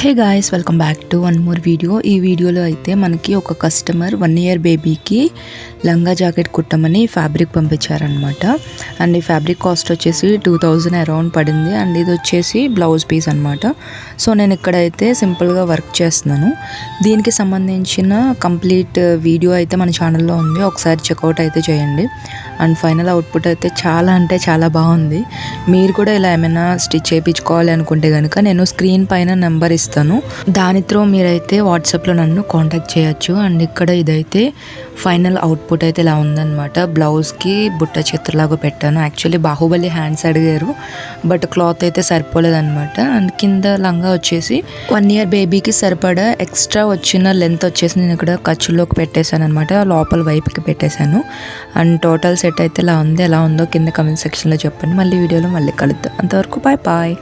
Hey guys, welcome back to one more video. ఈ వీడియోలో అయితే మనకి ఒక కస్టమర్ 1 ఇయర్ బేబీకి లంగా జాకెట్ కుట్టమని ఫ్యాబ్రిక్ పంపించారనమాట. అండ్ ఈ ఫ్యాబ్రిక్ కాస్ట్ వచ్చేసి 2000 అరౌండ్ పడింది. అండ్ ఇది వచ్చేసి బ్లౌజ్ పీస్ అనమాట. సో నేను ఇక్కడైతే సింపుల్గా వర్క్ చేస్తున్నాను. దీనికి సంబంధించిన కంప్లీట్ వీడియో అయితే మన ఛానల్లో ఉంది, ఒకసారి చెక్అవుట్ అయితే చేయండి. అండ్ ఫైనల్ అవుట్పుట్ అయితే చాలా అంటే చాలా బాగుంది. మీరు కూడా ఇలా ఏమైనా స్టిచ్ చేయించుకోవాలి అనుకుంటే కనుక నేను స్క్రీన్ పైన నెంబర్ ఇస్తాను, దాని త్రూ మీరైతే వాట్సాప్లో నన్ను కాంటాక్ట్ చేయొచ్చు. అండ్ ఇక్కడ ఇదైతే ఫైనల్ అవుట్పుట్ అయితే ఇలా ఉందన్నమాట. బ్లౌజ్కి బుట్ట చేతులాగా పెట్టాను. యాక్చువల్లీ బాహుబలి హ్యాండ్స్ అడిగారు, బట్ క్లాత్ అయితే సరిపోలేదన్నమాట. అండ్ కింద లంగా వచ్చేసి 1 ఇయర్ బేబీకి సరిపడా ఎక్స్ట్రా వచ్చిన లెంత్ వచ్చేసి నేను ఇక్కడ ఖర్చులోకి పెట్టేశాను అనమాట, లోపల వైపుకి పెట్టేశాను. అండ్ టోటల్ సెట్ అయితే ఇలా ఉంది. ఎలా ఉందో కింద కమెంట్ సెక్షన్లో చెప్పండి. మళ్ళీ వీడియోలో మళ్ళీ కలుద్దాం. అంతవరకు బాయ్ బాయ్.